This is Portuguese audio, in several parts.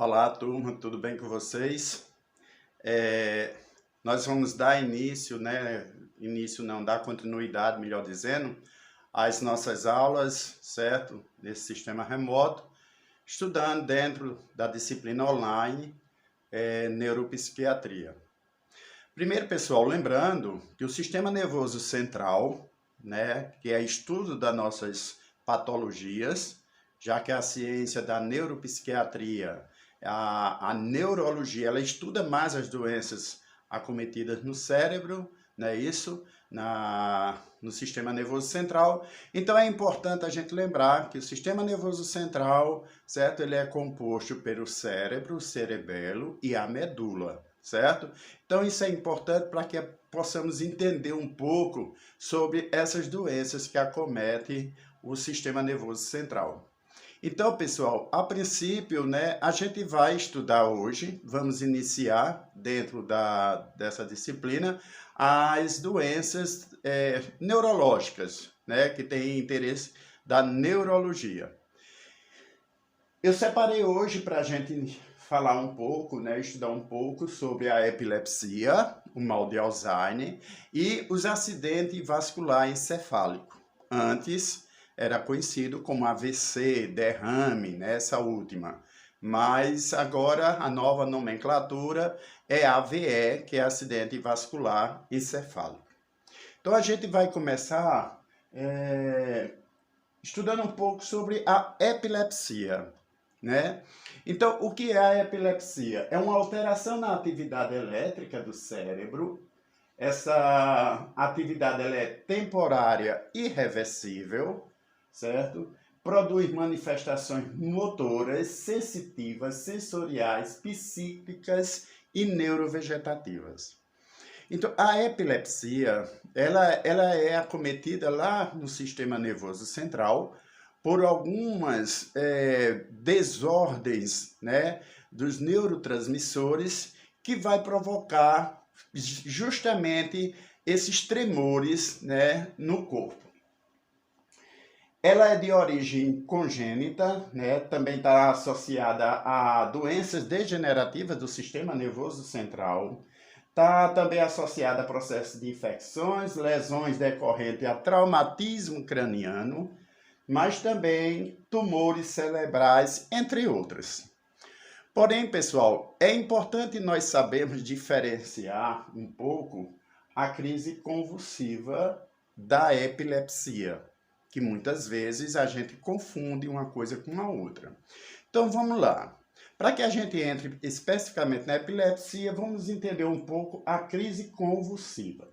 Olá, turma, tudo bem com vocês? Nós vamos dar início, dar continuidade, melhor dizendo, às nossas aulas, certo? Nesse sistema remoto, estudando dentro da disciplina online, neuropsiquiatria. Primeiro, pessoal, lembrando que o sistema nervoso central, que é estudo das nossas patologias, já que a ciência da neuropsiquiatria, a neurologia, ela estuda mais as doenças acometidas no cérebro, não é isso? No sistema nervoso central. Então é importante a gente lembrar que o sistema nervoso central, certo? Ele é composto pelo cérebro, o cerebelo e a medula, certo? Então isso é importante para que possamos entender um pouco sobre essas doenças que acometem o sistema nervoso central. Então, pessoal, a princípio, a gente vai estudar hoje, vamos iniciar dentro dessa disciplina, as doenças neurológicas, que têm interesse da neurologia. Eu separei hoje para a gente falar um pouco, estudar um pouco sobre a epilepsia, o mal de Alzheimer e os acidentes vasculares encefálicos. Antes era conhecido como AVC, derrame, essa última. Mas agora a nova nomenclatura é AVE, que é acidente vascular encefálico. Então a gente vai começar estudando um pouco sobre a epilepsia. Então, o que é a epilepsia? É uma alteração na atividade elétrica do cérebro. Essa atividade ela é temporária e irreversível, certo? Produz manifestações motoras, sensitivas, sensoriais, psíquicas e neurovegetativas. Então, a epilepsia, ela é acometida lá no sistema nervoso central por algumas desordens, dos neurotransmissores que vai provocar justamente esses tremores, no corpo. Ela é de origem congênita, também está associada a doenças degenerativas do sistema nervoso central, está também associada a processos de infecções, lesões decorrentes a traumatismo craniano, mas também tumores cerebrais, entre outras. Porém, pessoal, é importante nós sabermos diferenciar um pouco a crise convulsiva da epilepsia, que muitas vezes a gente confunde uma coisa com a outra. Então, vamos lá. Para que a gente entre especificamente na epilepsia, vamos entender um pouco a crise convulsiva.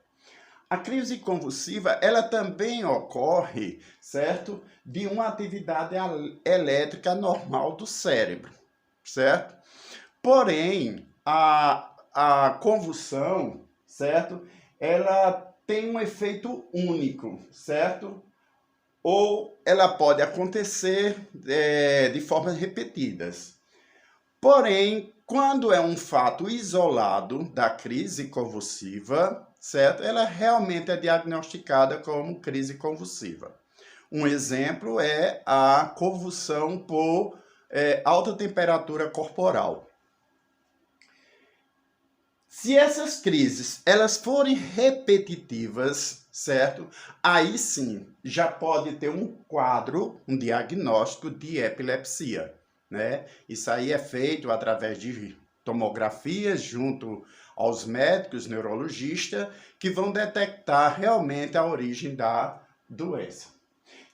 A crise convulsiva, ela também ocorre, certo? De uma atividade elétrica normal do cérebro, certo? Porém, a convulsão, certo? Ela tem um efeito único, certo? Ou ela pode acontecer de formas repetidas. Porém, quando é um fato isolado da crise convulsiva, certo? Ela realmente é diagnosticada como crise convulsiva. Um exemplo é a convulsão por alta temperatura corporal. Se essas crises elas forem repetitivas, certo? Aí sim já pode ter um quadro, um diagnóstico de epilepsia, Isso aí é feito através de tomografias junto aos médicos neurologistas que vão detectar realmente a origem da doença.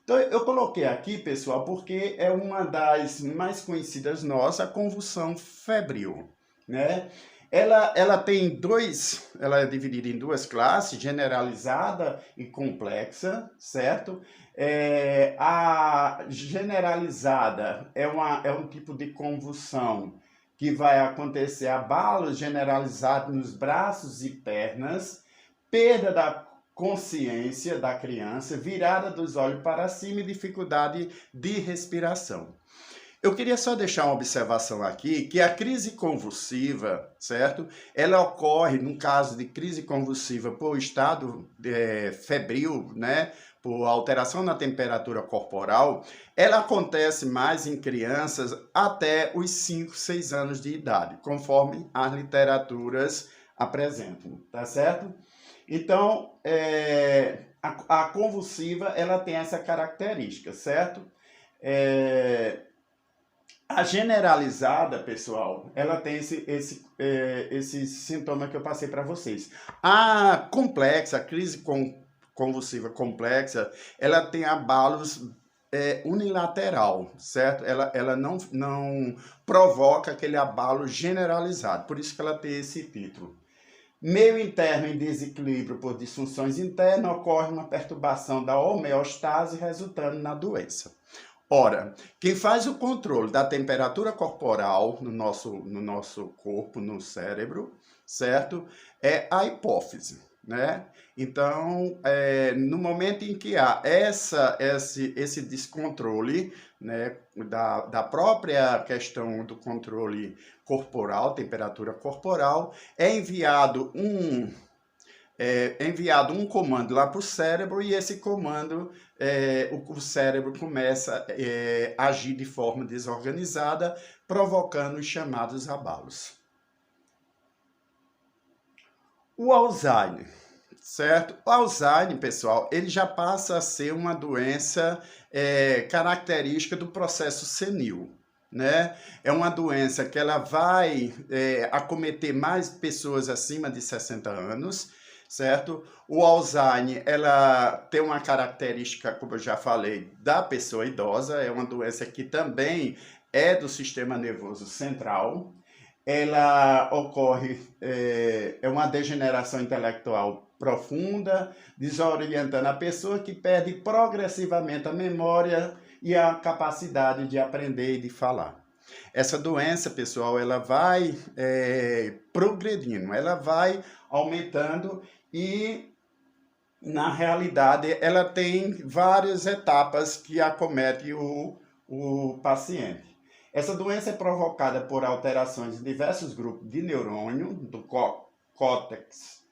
Então, eu coloquei aqui, pessoal, porque é uma das mais conhecidas nossas, a convulsão febril, Ela é dividida em duas classes, generalizada e complexa, certo? A generalizada é um tipo de convulsão que vai acontecer abalos generalizados nos braços e pernas, perda da consciência da criança, virada dos olhos para cima e dificuldade de respiração. Eu queria só deixar uma observação aqui, que a crise convulsiva, certo? Ela ocorre, no caso de crise convulsiva por estado febril, por alteração na temperatura corporal, ela acontece mais em crianças até os 5, 6 anos de idade, conforme as literaturas apresentam, tá certo? Então, a convulsiva, ela tem essa característica, certo? A generalizada, pessoal, ela tem esse sintoma que eu passei para vocês. A complexa, a crise convulsiva complexa, ela tem abalos unilateral, certo? Ela não provoca aquele abalo generalizado, por isso que ela tem esse título. Meio interno em desequilíbrio por disfunções internas, ocorre uma perturbação da homeostase, resultando na doença. Ora, quem faz o controle da temperatura corporal no nosso corpo, no cérebro, certo? É a hipófise, né? Então, no momento em que há esse descontrole, né, da própria questão do controle corporal, temperatura corporal, é enviado um comando lá para o cérebro e esse comando, o cérebro começa a agir de forma desorganizada, provocando os chamados abalos. O Alzheimer, certo? O Alzheimer, pessoal, ele já passa a ser uma doença característica do processo senil. Né? É uma doença que ela vai acometer mais pessoas acima de 60 anos, certo? O Alzheimer, ela tem uma característica, como eu já falei, da pessoa idosa, é uma doença que também é do sistema nervoso central. Ela ocorre, é uma degeneração intelectual profunda, desorientando a pessoa, que perde progressivamente a memória e a capacidade de aprender e de falar. Essa doença, pessoal, ela vai progredindo, ela vai aumentando e, na realidade, ela tem várias etapas que acomete o paciente. Essa doença é provocada por alterações em diversos grupos de neurônio, do córtex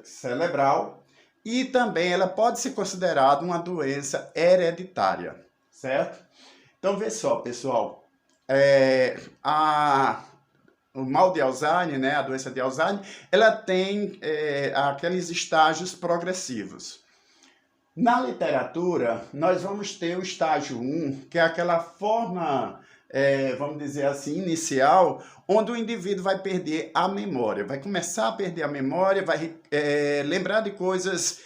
cerebral, e também ela pode ser considerada uma doença hereditária, certo? Então, vê só, pessoal, o mal de Alzheimer, né, a doença de Alzheimer, ela tem aqueles estágios progressivos. Na literatura, nós vamos ter o estágio 1, que é aquela forma, vamos dizer assim, inicial, onde o indivíduo vai perder a memória, vai começar a perder a memória, vai lembrar de coisas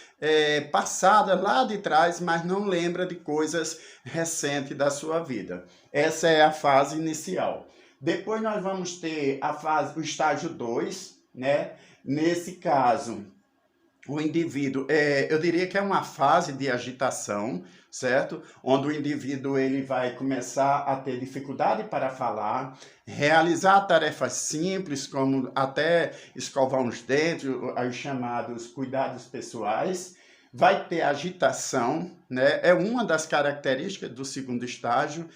passadas lá de trás, mas não lembra de coisas recentes da sua vida. Essa é a fase inicial. Depois nós vamos ter o estágio 2, né? Nesse caso, o indivíduo, eu diria que é uma fase de agitação, certo? Onde o indivíduo ele vai começar a ter dificuldade para falar, realizar tarefas simples, como até escovar os dentes, os chamados cuidados pessoais. Vai ter agitação, né? É uma das características do segundo estágio.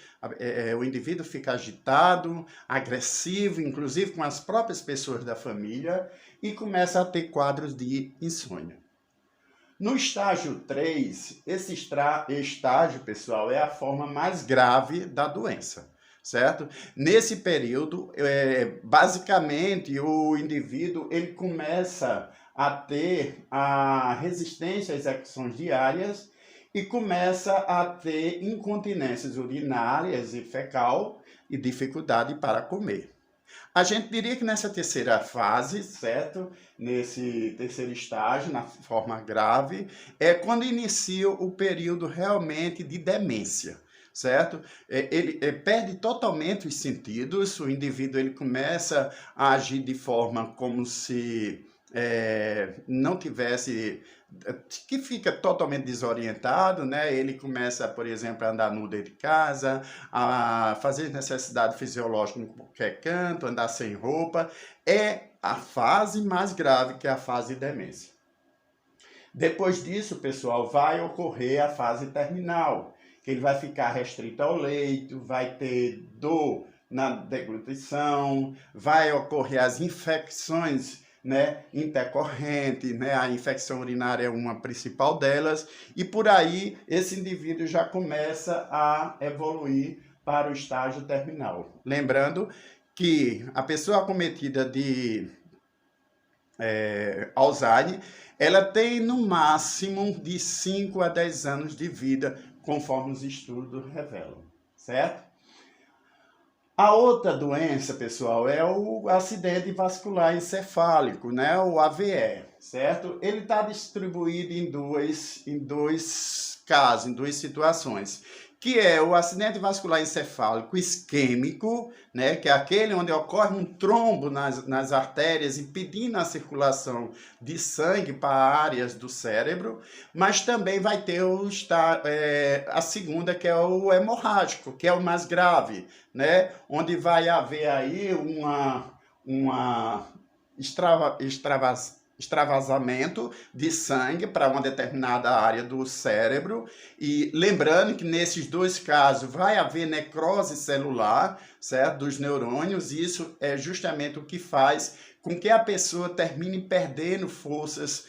O indivíduo fica agitado, agressivo, inclusive com as próprias pessoas da família, e começa a ter quadros de insônia. No estágio 3, esse estágio, pessoal, é a forma mais grave da doença, certo? Nesse período, basicamente, o indivíduo ele começa a ter a resistência às execuções diárias e começa a ter incontinências urinárias e fecal e dificuldade para comer. A gente diria que nessa terceira fase, certo? Nesse terceiro estágio, na forma grave, é quando inicia o período realmente de demência, certo? Ele perde totalmente os sentidos, o indivíduo ele começa a agir de forma como se não tivesse, que fica totalmente desorientado, né? Ele começa, por exemplo, a andar nu dentro de casa, a fazer necessidade fisiológica em qualquer canto, andar sem roupa. É a fase mais grave, que é a fase de demência. Depois disso, pessoal, vai ocorrer a fase terminal, que ele vai ficar restrito ao leito, vai ter dor na deglutição, vai ocorrer as infecções né, intercorrente, né, a infecção urinária é uma principal delas, e por aí esse indivíduo já começa a evoluir para o estágio terminal. Lembrando que a pessoa acometida de Alzheimer, ela tem no máximo de 5 a 10 anos de vida, conforme os estudos revelam, certo? A outra doença, pessoal, é o acidente vascular encefálico, né? O AVE, certo? Ele está distribuído em dois casos, em duas situações, que é o acidente vascular encefálico isquêmico, né? Que é aquele onde ocorre um trombo nas artérias, impedindo a circulação de sangue para áreas do cérebro, mas também vai ter a segunda, que é o hemorrágico, que é o mais grave, né? Onde vai haver aí uma extravasamento de sangue para uma determinada área do cérebro, e lembrando que nesses dois casos vai haver necrose celular, certo, dos neurônios, e isso é justamente o que faz com que a pessoa termine perdendo forças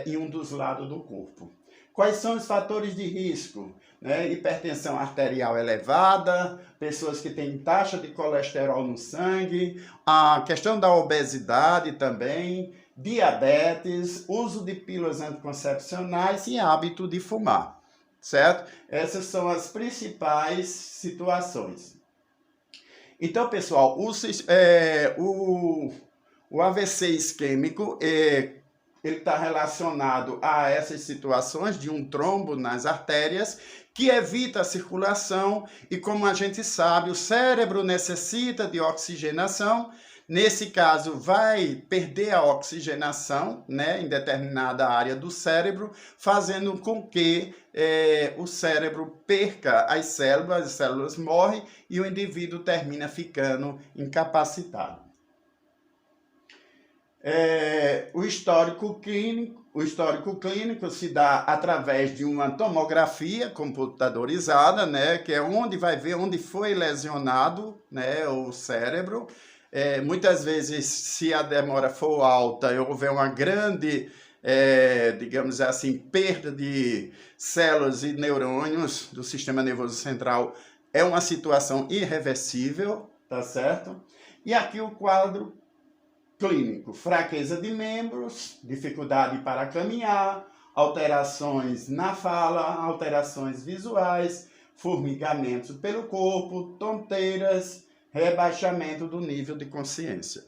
em um dos lados do corpo. Quais são os fatores de risco? Né? Hipertensão arterial elevada, pessoas que têm taxa de colesterol no sangue, a questão da obesidade também, diabetes, uso de pílulas anticoncepcionais e hábito de fumar, certo? Essas são as principais situações. Então, pessoal, o AVC isquêmico ele está relacionado a essas situações de um trombo nas artérias que evita a circulação, e como a gente sabe, o cérebro necessita de oxigenação. Nesse caso, vai perder a oxigenação, né, em determinada área do cérebro, fazendo com que o cérebro perca as células morrem e o indivíduo termina ficando incapacitado. O histórico clínico se dá através de uma tomografia computadorizada, né, que é onde vai ver onde foi lesionado, né, o cérebro. Muitas vezes, se a demora for alta, houver uma grande, digamos assim, perda de células e neurônios do sistema nervoso central, é uma situação irreversível, tá certo? E aqui o quadro clínico: fraqueza de membros, dificuldade para caminhar, alterações na fala, alterações visuais, formigamento pelo corpo, tonteiras, rebaixamento do nível de consciência.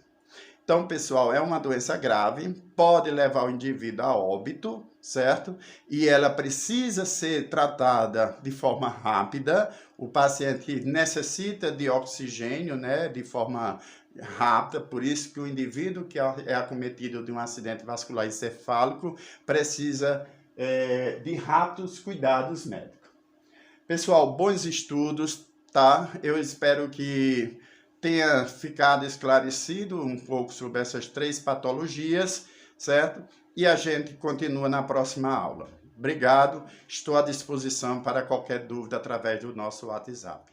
Então, pessoal, é uma doença grave, pode levar o indivíduo a óbito, certo? E ela precisa ser tratada de forma rápida. O paciente necessita de oxigênio, né, de forma rápida, por isso que o indivíduo que é acometido de um acidente vascular encefálico precisa de rápidos cuidados médicos. Pessoal, bons estudos, tá? Eu espero que tenha ficado esclarecido um pouco sobre essas 3 patologias, certo? E a gente continua na próxima aula. Obrigado, estou à disposição para qualquer dúvida através do nosso WhatsApp.